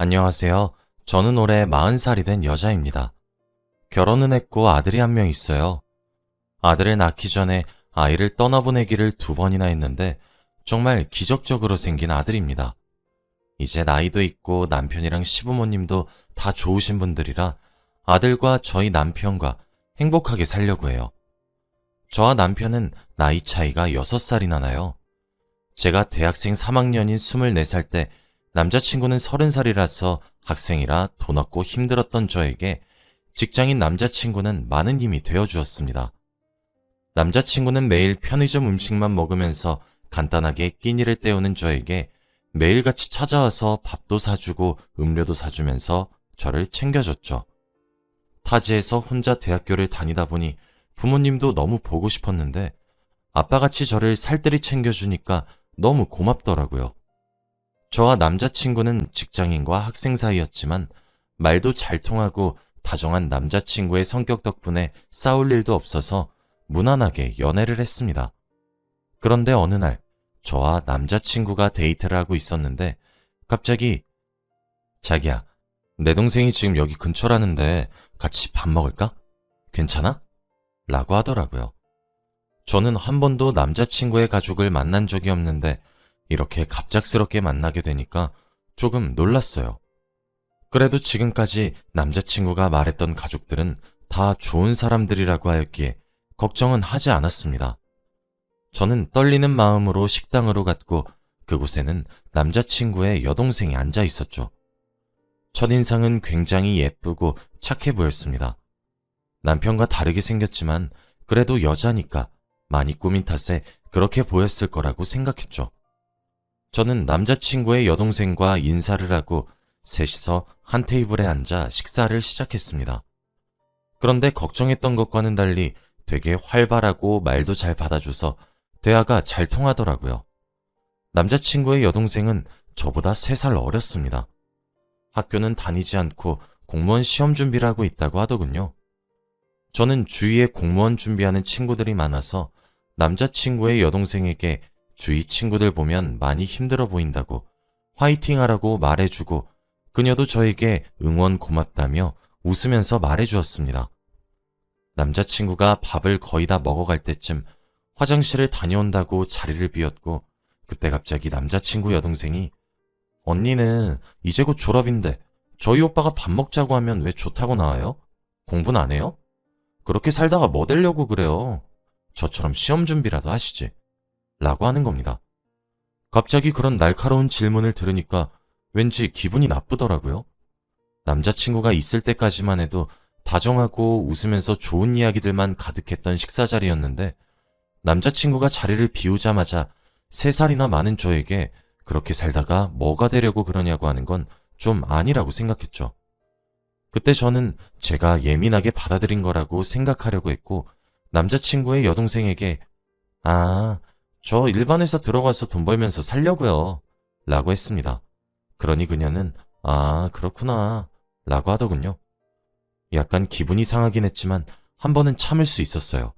안녕하세요. 저는 올해 40살이 된 여자입니다. 결혼은 했고 아들이 한 명 있어요. 아들을 낳기 전에 아이를 떠나보내기를 2번이나 했는데 정말 기적적으로 생긴 아들입니다. 이제 나이도 있고 남편이랑 시부모님도 다 좋으신 분들이라 아들과 저희 남편과 행복하게 살려고 해요. 저와 남편은 나이 차이가 6살이나 나요. 제가 대학생 3학년인 24살 때 남자친구는 30살이라서 학생이라 돈 없고 힘들었던 저에게 직장인 남자친구는 많은 힘이 되어주었습니다. 남자친구는 매일 편의점 음식만 먹으면서 간단하게 끼니를 때우는 저에게 매일같이 찾아와서 밥도 사주고 음료도 사주면서 저를 챙겨줬죠. 타지에서 혼자 대학교를 다니다 보니 부모님도 너무 보고 싶었는데 아빠같이 저를 살뜰히 챙겨주니까 너무 고맙더라고요. 저와 남자친구는 직장인과 학생 사이였지만 말도 잘 통하고 다정한 남자친구의 성격 덕분에 싸울 일도 없어서 무난하게 연애를 했습니다. 그런데 어느 날 저와 남자친구가 데이트를 하고 있었는데 갑자기 자기야, 내 동생이 지금 여기 근처라는데 같이 밥 먹을까? 괜찮아? 라고 하더라고요. 저는 한 번도 남자친구의 가족을 만난 적이 없는데 이렇게 갑작스럽게 만나게 되니까 조금 놀랐어요. 그래도 지금까지 남자친구가 말했던 가족들은 다 좋은 사람들이라고 하였기에 걱정은 하지 않았습니다. 저는 떨리는 마음으로 식당으로 갔고 그곳에는 남자친구의 여동생이 앉아 있었죠. 첫인상은 굉장히 예쁘고 착해 보였습니다. 남편과 다르게 생겼지만 그래도 여자니까 많이 꾸민 탓에 그렇게 보였을 거라고 생각했죠. 저는 남자친구의 여동생과 인사를 하고 셋이서 한 테이블에 앉아 식사를 시작했습니다. 그런데 걱정했던 것과는 달리 되게 활발하고 말도 잘 받아줘서 대화가 잘 통하더라고요. 남자친구의 여동생은 저보다 3살 어렸습니다. 학교는 다니지 않고 공무원 시험 준비를 하고 있다고 하더군요. 저는 주위에 공무원 준비하는 친구들이 많아서 남자친구의 여동생에게 주위 친구들 보면 많이 힘들어 보인다고 화이팅 하라고 말해주고 그녀도 저에게 응원 고맙다며 웃으면서 말해주었습니다. 남자친구가 밥을 거의 다 먹어갈 때쯤 화장실을 다녀온다고 자리를 비웠고 그때 갑자기 남자친구 여동생이 언니는 이제 곧 졸업인데 저희 오빠가 밥 먹자고 하면 왜 좋다고 나와요? 공부는 안 해요? 그렇게 살다가 뭐 되려고 그래요? 저처럼 시험 준비라도 하시지. 라고 하는 겁니다. 갑자기 그런 날카로운 질문을 들으니까 왠지 기분이 나쁘더라고요. 남자친구가 있을 때까지만 해도 다정하고 웃으면서 좋은 이야기들만 가득했던 식사 자리였는데 남자친구가 자리를 비우자마자 3살이나 많은 저에게 그렇게 살다가 뭐가 되려고 그러냐고 하는 건 좀 아니라고 생각했죠. 그때 저는 제가 예민하게 받아들인 거라고 생각하려고 했고 남자친구의 여동생에게 저 일반 회사 들어가서 돈 벌면서 살려고요 라고 했습니다. 그러니 그녀는 그렇구나 라고 하더군요. 약간 기분이 상하긴 했지만 한 번은 참을 수 있었어요.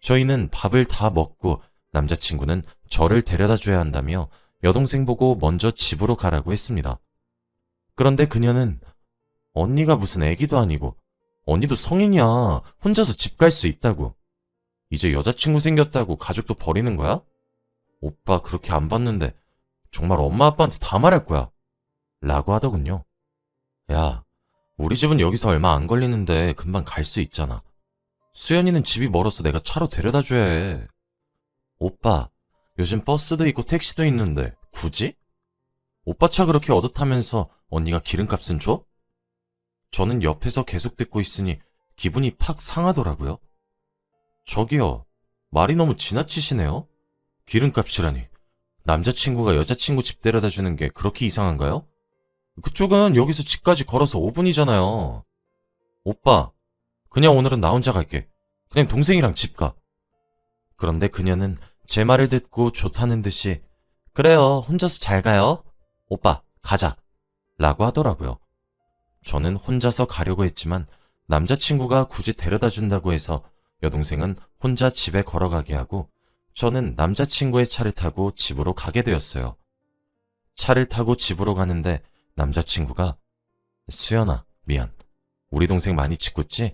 저희는 밥을 다 먹고 남자친구는 저를 데려다 줘야 한다며 여동생 보고 먼저 집으로 가라고 했습니다. 그런데 그녀는 언니가 무슨 애기도 아니고 언니도 성인이야. 혼자서 집 갈 수 있다고. 이제 여자친구 생겼다고 가족도 버리는 거야? 오빠 그렇게 안 봤는데 정말 엄마 아빠한테 다 말할 거야. 라고 하더군요. 야, 우리 집은 여기서 얼마 안 걸리는데 금방 갈 수 있잖아. 수연이는 집이 멀어서 내가 차로 데려다 줘야 해. 오빠, 요즘 버스도 있고 택시도 있는데 굳이? 오빠 차 그렇게 얻어 타면서 언니가 기름값은 줘? 저는 옆에서 계속 듣고 있으니 기분이 팍 상하더라고요. 저기요, 말이 너무 지나치시네요. 기름값이라니. 남자친구가 여자친구 집 데려다 주는 게 그렇게 이상한가요? 그쪽은 여기서 집까지 걸어서 5분이잖아요. 오빠, 그냥 오늘은 나 혼자 갈게. 그냥 동생이랑 집 가. 그런데 그녀는 제 말을 듣고 좋다는 듯이 그래요, 혼자서 잘 가요. 오빠, 가자. 라고 하더라고요. 저는 혼자서 가려고 했지만 남자친구가 굳이 데려다 준다고 해서 여동생은 혼자 집에 걸어가게 하고 저는 남자친구의 차를 타고 집으로 가게 되었어요. 차를 타고 집으로 가는데 남자친구가 수연아, 미안. 우리 동생 많이 짓궂지?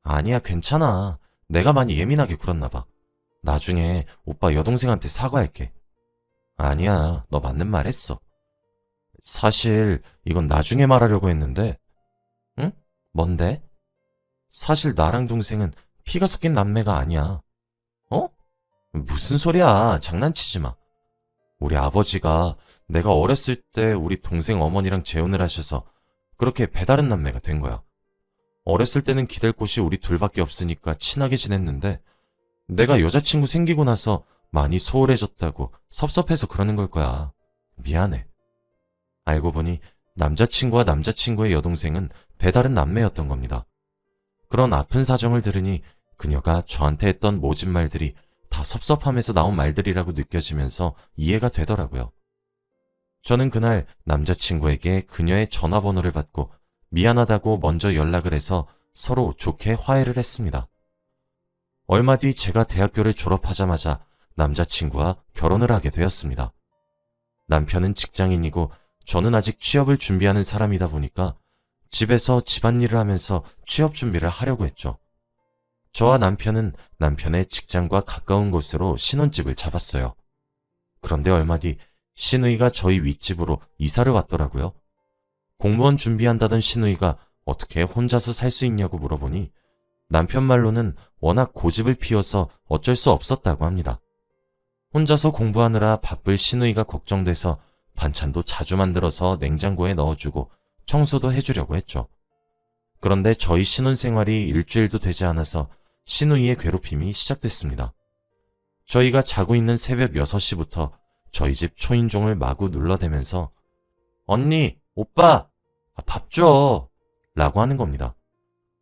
아니야, 괜찮아. 내가 많이 예민하게 굴었나 봐. 나중에 오빠 여동생한테 사과할게. 아니야, 너 맞는 말 했어. 사실 이건 나중에 말하려고 했는데. 응? 뭔데? 사실 나랑 동생은 피가 섞인 남매가 아니야. 어? 무슨 소리야. 장난치지 마. 우리 아버지가 내가 어렸을 때 우리 동생 어머니랑 재혼을 하셔서 그렇게 배다른 남매가 된 거야. 어렸을 때는 기댈 곳이 우리 둘밖에 없으니까 친하게 지냈는데 내가 여자친구 생기고 나서 많이 소홀해졌다고 섭섭해서 그러는 걸 거야. 미안해. 알고 보니 남자친구와 남자친구의 여동생은 배다른 남매였던 겁니다. 그런 아픈 사정을 들으니 그녀가 저한테 했던 모진 말들이 다 섭섭함에서 나온 말들이라고 느껴지면서 이해가 되더라고요. 저는 그날 남자친구에게 그녀의 전화번호를 받고 미안하다고 먼저 연락을 해서 서로 좋게 화해를 했습니다. 얼마 뒤 제가 대학교를 졸업하자마자 남자친구와 결혼을 하게 되었습니다. 남편은 직장인이고 저는 아직 취업을 준비하는 사람이다 보니까 집에서 집안일을 하면서 취업 준비를 하려고 했죠. 저와 남편은 남편의 직장과 가까운 곳으로 신혼집을 잡았어요. 그런데 얼마 뒤 시누이가 저희 윗집으로 이사를 왔더라고요. 공무원 준비한다던 시누이가 어떻게 혼자서 살 수 있냐고 물어보니 남편 말로는 워낙 고집을 피워서 어쩔 수 없었다고 합니다. 혼자서 공부하느라 바쁠 시누이가 걱정돼서 반찬도 자주 만들어서 냉장고에 넣어주고 청소도 해주려고 했죠. 그런데 저희 신혼생활이 일주일도 되지 않아서 시누이의 괴롭힘이 시작됐습니다. 저희가 자고 있는 새벽 6시부터 저희 집 초인종을 마구 눌러대면서 언니, 오빠, 밥 줘! 라고 하는 겁니다.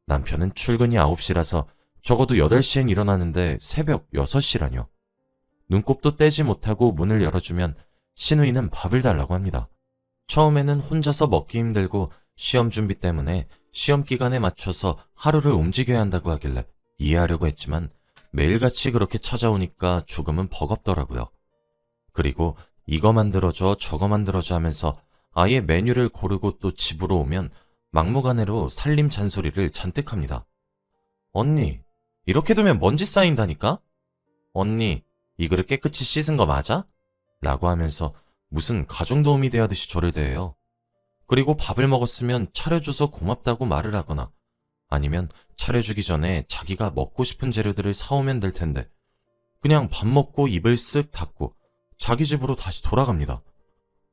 남편은 출근이 9시라서 적어도 8시엔 일어나는데 새벽 6시라뇨. 눈곱도 떼지 못하고 문을 열어주면 시누이는 밥을 달라고 합니다. 처음에는 혼자서 먹기 힘들고 시험 준비 때문에 시험 기간에 맞춰서 하루를 움직여야 한다고 하길래 이해하려고 했지만 매일같이 그렇게 찾아오니까 조금은 버겁더라고요. 그리고 이거 만들어줘 저거 만들어줘 하면서 아예 메뉴를 고르고 또 집으로 오면 막무가내로 살림 잔소리를 잔뜩 합니다. 언니, 이렇게 두면 먼지 쌓인다니까? 언니, 이 그릇 깨끗이 씻은 거 맞아? 라고 하면서 무슨 가정도움이 대하듯이 저를 대해요. 그리고 밥을 먹었으면 차려줘서 고맙다고 말을 하거나 아니면 차려주기 전에 자기가 먹고 싶은 재료들을 사오면 될 텐데 그냥 밥 먹고 입을 쓱 닫고 자기 집으로 다시 돌아갑니다.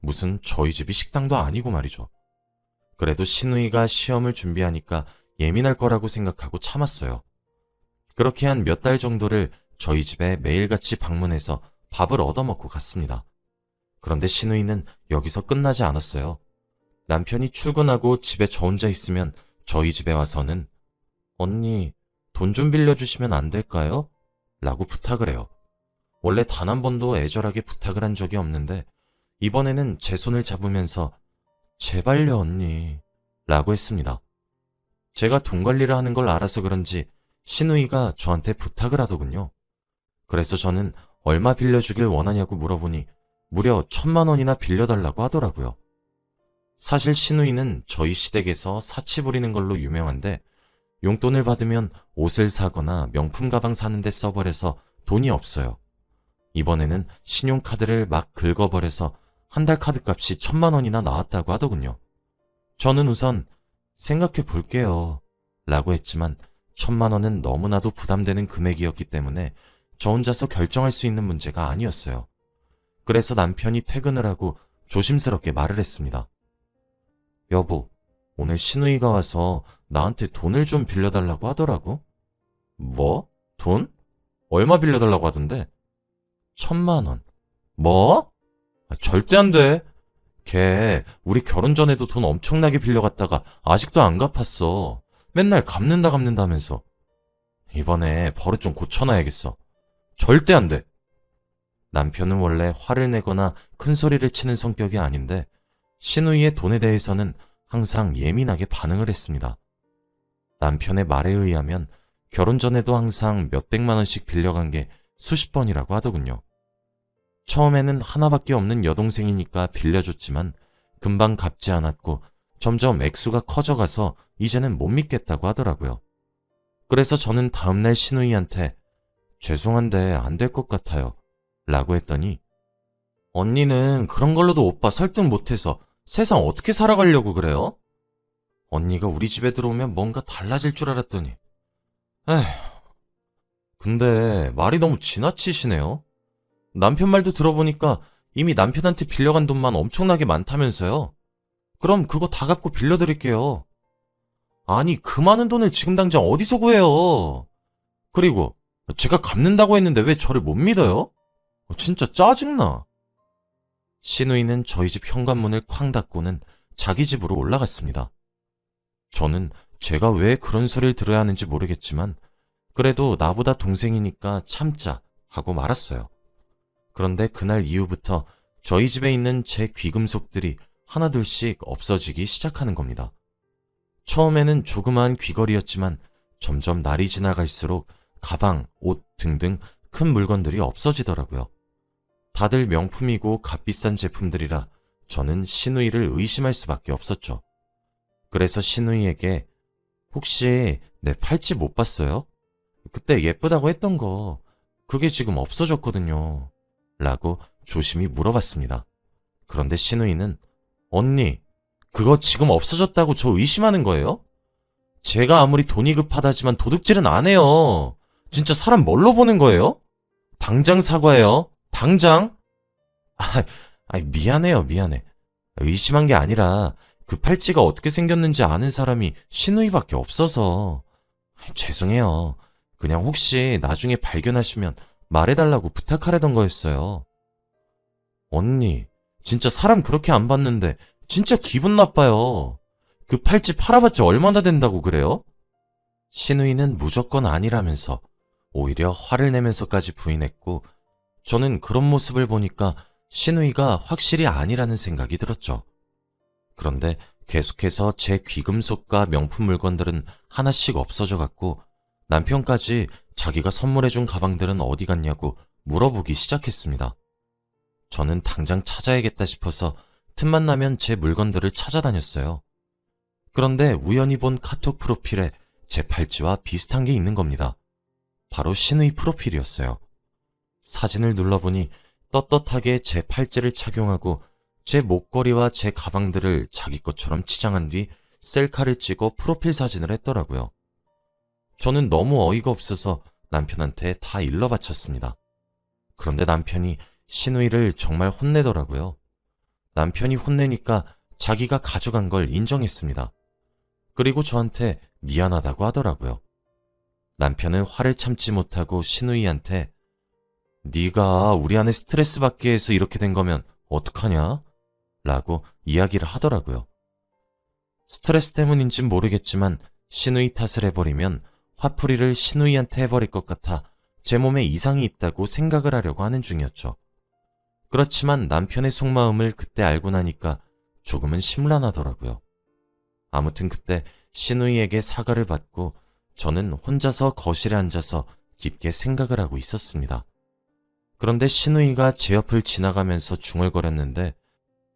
무슨 저희 집이 식당도 아니고 말이죠. 그래도 시누이가 시험을 준비하니까 예민할 거라고 생각하고 참았어요. 그렇게 한 몇 달 정도를 저희 집에 매일같이 방문해서 밥을 얻어먹고 갔습니다. 그런데 시누이는 여기서 끝나지 않았어요. 남편이 출근하고 집에 저 혼자 있으면 저희 집에 와서는 언니, 돈 좀 빌려주시면 안 될까요? 라고 부탁을 해요. 원래 단 한 번도 애절하게 부탁을 한 적이 없는데 이번에는 제 손을 잡으면서 제발요 언니 라고 했습니다. 제가 돈 관리를 하는 걸 알아서 그런지 시누이가 저한테 부탁을 하더군요. 그래서 저는 얼마 빌려주길 원하냐고 물어보니 무려 1,000만 원이나 빌려달라고 하더라고요. 사실 시누이는 저희 시댁에서 사치 부리는 걸로 유명한데 용돈을 받으면 옷을 사거나 명품 가방 사는데 써버려서 돈이 없어요. 이번에는 신용카드를 막 긁어버려서 한 달 카드값이 1,000만 원이나 나왔다고 하더군요. 저는 우선 생각해 볼게요 라고 했지만 1,000만 원은 너무나도 부담되는 금액이었기 때문에 저 혼자서 결정할 수 있는 문제가 아니었어요. 그래서 남편이 퇴근을 하고 조심스럽게 말을 했습니다. 여보, 오늘 시누이가 와서 나한테 돈을 좀 빌려달라고 하더라고. 뭐? 돈? 얼마 빌려달라고 하던데? 1,000만 원. 뭐? 절대 안 돼. 걔 우리 결혼 전에도 돈 엄청나게 빌려갔다가 아직도 안 갚았어. 맨날 갚는다면서. 이번에 버릇 좀 고쳐놔야겠어. 절대 안 돼. 남편은 원래 화를 내거나 큰 소리를 치는 성격이 아닌데 시누이의 돈에 대해서는 항상 예민하게 반응을 했습니다. 남편의 말에 의하면 결혼 전에도 항상 몇백만 원씩 빌려간 게 수십 번이라고 하더군요. 처음에는 하나밖에 없는 여동생이니까 빌려줬지만 금방 갚지 않았고 점점 액수가 커져가서 이제는 못 믿겠다고 하더라고요. 그래서 저는 다음날 신우이한테 죄송한데 안 될 것 같아요 라고 했더니 언니는 그런 걸로도 오빠 설득 못해서 세상 어떻게 살아가려고 그래요? 언니가 우리 집에 들어오면 뭔가 달라질 줄 알았더니 에휴, 근데 말이 너무 지나치시네요. 남편 말도 들어보니까 이미 남편한테 빌려간 돈만 엄청나게 많다면서요. 그럼 그거 다 갚고 빌려드릴게요. 아니 그 많은 돈을 지금 당장 어디서 구해요? 그리고 제가 갚는다고 했는데 왜 저를 못 믿어요? 진짜 짜증나. 시누이는 저희 집 현관문을 쾅 닫고는 자기 집으로 올라갔습니다. 저는 제가 왜 그런 소리를 들어야 하는지 모르겠지만 그래도 나보다 동생이니까 참자 하고 말았어요. 그런데 그날 이후부터 저희 집에 있는 제 귀금속들이 하나둘씩 없어지기 시작하는 겁니다. 처음에는 조그마한 귀걸이였지만 점점 날이 지나갈수록 가방, 옷 등등 큰 물건들이 없어지더라고요. 다들 명품이고 값비싼 제품들이라 저는 시누이를 의심할 수밖에 없었죠. 그래서 시누이에게 혹시 내 팔찌 못 봤어요? 그때 예쁘다고 했던 거 그게 지금 없어졌거든요. 라고 조심히 물어봤습니다. 그런데 시누이는 언니 그거 지금 없어졌다고 저 의심하는 거예요? 제가 아무리 돈이 급하다지만 도둑질은 안 해요. 진짜 사람 뭘로 보는 거예요? 당장 사과해요. 당장. 미안해요, 미안해. 의심한 게 아니라 그 팔찌가 어떻게 생겼는지 아는 사람이 시누이밖에 없어서. 죄송해요. 그냥 혹시 나중에 발견하시면 말해달라고 부탁하려던 거였어요. 언니, 진짜 사람 그렇게 안 봤는데 진짜 기분 나빠요. 그 팔찌 팔아봤자 얼마나 된다고 그래요? 시누이는 무조건 아니라면서 오히려 화를 내면서까지 부인했고 저는 그런 모습을 보니까 시누이가 확실히 아니라는 생각이 들었죠. 그런데 계속해서 제 귀금속과 명품 물건들은 하나씩 없어져 갔고 남편까지 자기가 선물해준 가방들은 어디 갔냐고 물어보기 시작했습니다. 저는 당장 찾아야겠다 싶어서 틈만 나면 제 물건들을 찾아다녔어요. 그런데 우연히 본 카톡 프로필에 제 팔찌와 비슷한 게 있는 겁니다. 바로 시누이 프로필이었어요. 사진을 눌러보니 떳떳하게 제 팔찌를 착용하고 제 목걸이와 제 가방들을 자기 것처럼 치장한 뒤 셀카를 찍어 프로필 사진을 했더라고요. 저는 너무 어이가 없어서 남편한테 다 일러 바쳤습니다. 그런데 남편이 시누이를 정말 혼내더라고요. 남편이 혼내니까 자기가 가져간 걸 인정했습니다. 그리고 저한테 미안하다고 하더라고요. 남편은 화를 참지 못하고 시누이한테 네가 우리 아내 스트레스 받게 해서 이렇게 된 거면 어떡하냐? 라고 이야기를 하더라고요. 스트레스 때문인진 모르겠지만 시누이 탓을 해버리면 화풀이를 시누이한테 해버릴 것 같아 제 몸에 이상이 있다고 생각을 하려고 하는 중이었죠. 그렇지만 남편의 속마음을 그때 알고 나니까 조금은 심란하더라고요. 아무튼 그때 시누이에게 사과를 받고 저는 혼자서 거실에 앉아서 깊게 생각을 하고 있었습니다. 그런데 시누이가 제 옆을 지나가면서 중얼거렸는데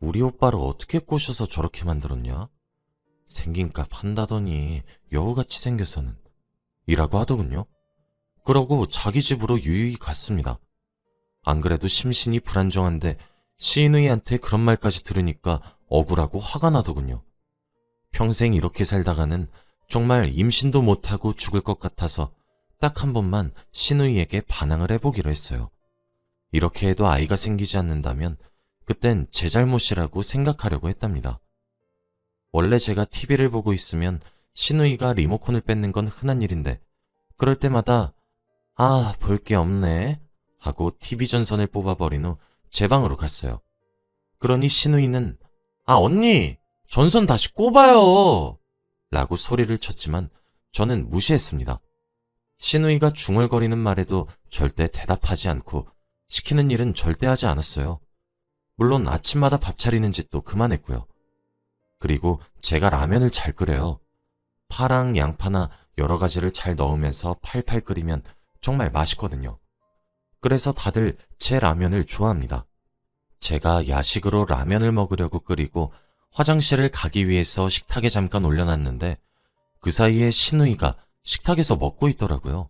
우리 오빠를 어떻게 꼬셔서 저렇게 만들었냐? 생긴 값 한다더니 여우같이 생겨서는 이라고 하더군요. 그러고 자기 집으로 유유히 갔습니다. 안 그래도 심신이 불안정한데 시누이한테 그런 말까지 들으니까 억울하고 화가 나더군요. 평생 이렇게 살다가는 정말 임신도 못하고 죽을 것 같아서 딱 한 번만 시누이에게 반항을 해보기로 했어요. 이렇게 해도 아이가 생기지 않는다면 그땐 제 잘못이라고 생각하려고 했답니다. 원래 제가 TV를 보고 있으면 시누이가 리모컨을 뺏는 건 흔한 일인데 그럴 때마다 볼 게 없네 하고 TV 전선을 뽑아버린 후 제 방으로 갔어요. 그러니 시누이는 언니 전선 다시 꼽아요 라고 소리를 쳤지만 저는 무시했습니다. 시누이가 중얼거리는 말에도 절대 대답하지 않고 시키는 일은 절대 하지 않았어요. 물론 아침마다 밥 차리는 짓도 그만했고요. 그리고 제가 라면을 잘 끓여요. 파랑 양파나 여러 가지를 잘 넣으면서 팔팔 끓이면 정말 맛있거든요. 그래서 다들 제 라면을 좋아합니다. 제가 야식으로 라면을 먹으려고 끓이고 화장실을 가기 위해서 식탁에 잠깐 올려놨는데 그 사이에 신우이가 식탁에서 먹고 있더라고요.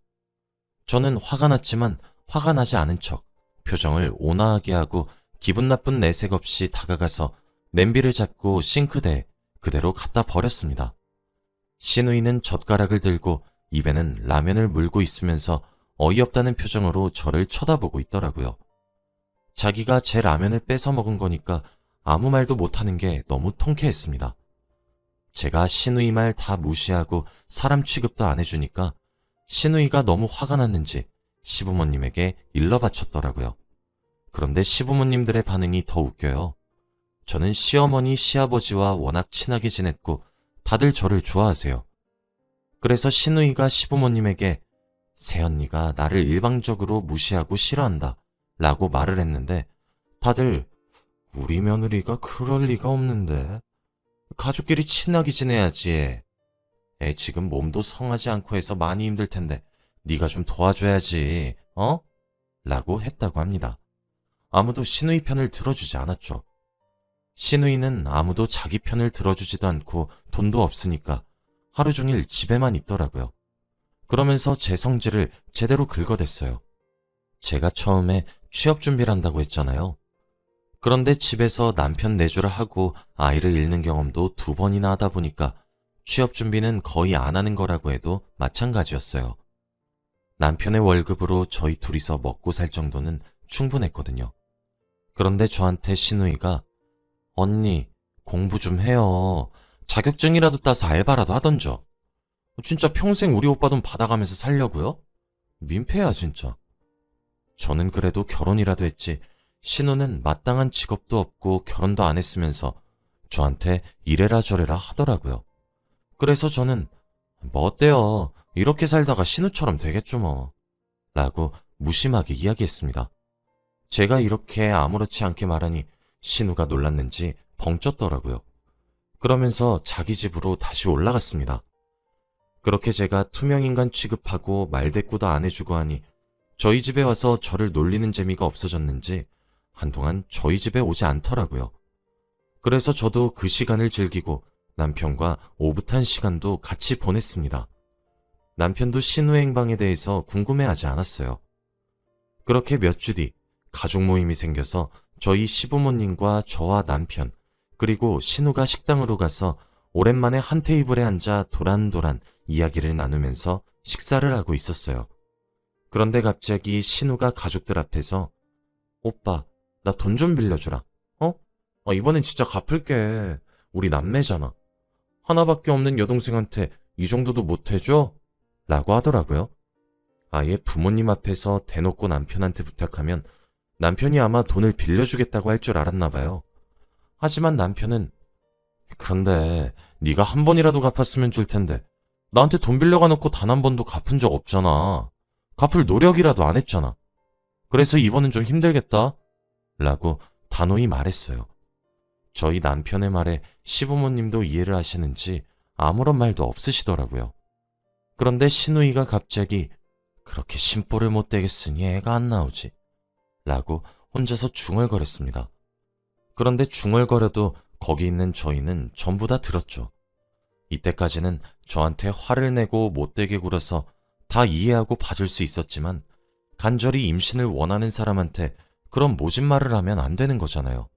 저는 화가 났지만 화가 나지 않은 척 표정을 온화하게 하고 기분 나쁜 내색 없이 다가가서 냄비를 잡고 싱크대에 그대로 갖다 버렸습니다. 신우이는 젓가락을 들고 입에는 라면을 물고 있으면서 어이없다는 표정으로 저를 쳐다보고 있더라고요. 자기가 제 라면을 뺏어 먹은 거니까 아무 말도 못하는 게 너무 통쾌했습니다. 제가 신우이 말 다 무시하고 사람 취급도 안 해주니까 신우이가 너무 화가 났는지 시부모님에게 일러 바쳤더라고요. 그런데 시부모님들의 반응이 더 웃겨요. 저는 시어머니, 시아버지와 워낙 친하게 지냈고 다들 저를 좋아하세요. 그래서 신우이가 시부모님에게 새언니가 나를 일방적으로 무시하고 싫어한다 라고 말을 했는데 다들 우리 며느리가 그럴 리가 없는데 가족끼리 친하게 지내야지. 애 지금 몸도 성하지 않고 해서 많이 힘들 텐데 네가 좀 도와줘야지. 어? 라고 했다고 합니다. 아무도 신우이 편을 들어주지 않았죠. 신우이는 아무도 자기 편을 들어주지도 않고 돈도 없으니까 하루 종일 집에만 있더라고요. 그러면서 제 성질을 제대로 긁어댔어요. 제가 처음에 취업 준비를 한다고 했잖아요. 그런데 집에서 남편 내조를 하고 아이를 잃는 경험도 2번이나 하다 보니까 취업 준비는 거의 안 하는 거라고 해도 마찬가지였어요. 남편의 월급으로 저희 둘이서 먹고 살 정도는 충분했거든요. 그런데 저한테 신우이가 언니 공부 좀 해요. 자격증이라도 따서 알바라도 하던져. 진짜 평생 우리 오빠 돈 받아가면서 살려고요? 민폐야 진짜. 저는 그래도 결혼이라도 했지 신우는 마땅한 직업도 없고 결혼도 안 했으면서 저한테 이래라 저래라 하더라고요. 그래서 저는 뭐 어때요? 이렇게 살다가 신우처럼 되겠죠 뭐. 라고 무심하게 이야기했습니다. 제가 이렇게 아무렇지 않게 말하니 신우가 놀랐는지 벙쪘더라고요. 그러면서 자기 집으로 다시 올라갔습니다. 그렇게 제가 투명인간 취급하고 말대꾸도 안 해주고 하니 저희 집에 와서 저를 놀리는 재미가 없어졌는지 한동안 저희 집에 오지 않더라고요. 그래서 저도 그 시간을 즐기고 남편과 오붓한 시간도 같이 보냈습니다. 남편도 신우의 행방에 대해서 궁금해하지 않았어요. 그렇게 몇 주 뒤 가족 모임이 생겨서 저희 시부모님과 저와 남편 그리고 신우가 식당으로 가서 오랜만에 한 테이블에 앉아 도란도란 이야기를 나누면서 식사를 하고 있었어요. 그런데 갑자기 신우가 가족들 앞에서 오빠 나 돈 좀 빌려주라. 어? 이번엔 진짜 갚을게. 우리 남매잖아. 하나밖에 없는 여동생한테 이 정도도 못 해줘? 라고 하더라고요. 아예 부모님 앞에서 대놓고 남편한테 부탁하면 남편이 아마 돈을 빌려주겠다고 할 줄 알았나 봐요. 하지만 남편은 그런데 네가 한 번이라도 갚았으면 줄 텐데 나한테 돈 빌려가 놓고 단 한 번도 갚은 적 없잖아. 갚을 노력이라도 안 했잖아. 그래서 이번은 좀 힘들겠다. 라고 단호히 말했어요. 저희 남편의 말에 시부모님도 이해를 하시는지 아무런 말도 없으시더라고요. 그런데 신우이가 갑자기 그렇게 심보를 못 대겠으니 애가 안 나오지. 라고 혼자서 중얼거렸습니다. 그런데 중얼거려도 거기 있는 저희는 전부 다 들었죠. 이때까지는 저한테 화를 내고 못되게 굴어서 다 이해하고 봐줄 수 있었지만 간절히 임신을 원하는 사람한테 그런 모진 말을 하면 안 되는 거잖아요.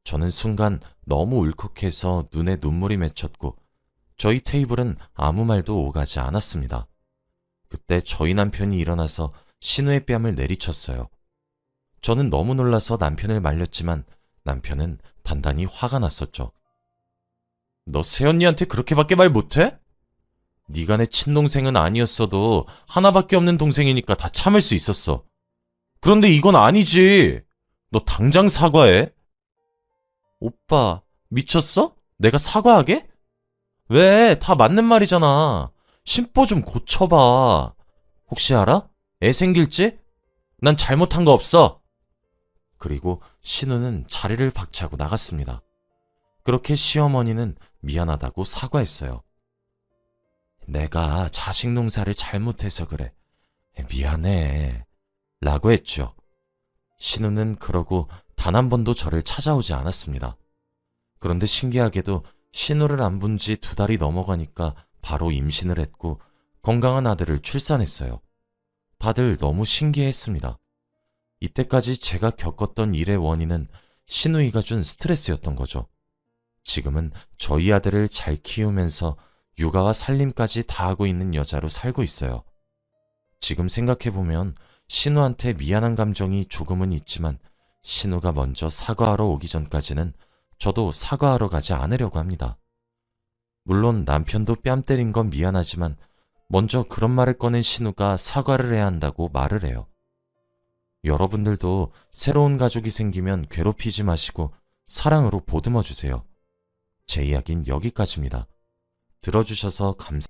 저는 순간 너무 울컥해서 눈에 눈물이 맺혔고 저희 테이블은 아무 말도 오가지 않았습니다. 그때 저희 남편이 일어나서 신우의 뺨을 내리쳤어요. 저는 너무 놀라서 남편을 말렸지만 남편은 단단히 화가 났었죠. 너 새언니한테 그렇게밖에 말 못해? 네가 내 친동생은 아니었어도 하나밖에 없는 동생이니까 다 참을 수 있었어. 그런데 이건 아니지. 너 당장 사과해. 오빠, 미쳤어? 내가 사과하게? 왜? 다 맞는 말이잖아. 심보 좀 고쳐봐. 혹시 알아? 애 생길지? 난 잘못한 거 없어. 그리고 신우는 자리를 박차고 나갔습니다. 그렇게 시어머니는 미안하다고 사과했어요. 내가 자식 농사를 잘못해서 그래. 미안해. 라고 했죠. 신우는 그러고 단 한 번도 저를 찾아오지 않았습니다. 그런데 신기하게도 신우를 안 본 지 2달이 넘어가니까 바로 임신을 했고 건강한 아들을 출산했어요. 다들 너무 신기했습니다. 이때까지 제가 겪었던 일의 원인은 신우이가 준 스트레스였던 거죠. 지금은 저희 아들을 잘 키우면서 육아와 살림까지 다 하고 있는 여자로 살고 있어요. 지금 생각해보면 신우한테 미안한 감정이 조금은 있지만 신우가 먼저 사과하러 오기 전까지는 저도 사과하러 가지 않으려고 합니다. 물론 남편도 뺨 때린 건 미안하지만 먼저 그런 말을 꺼낸 신우가 사과를 해야 한다고 말을 해요. 여러분들도 새로운 가족이 생기면 괴롭히지 마시고 사랑으로 보듬어 주세요. 제 이야기는 여기까지입니다. 들어주셔서 감사합니다.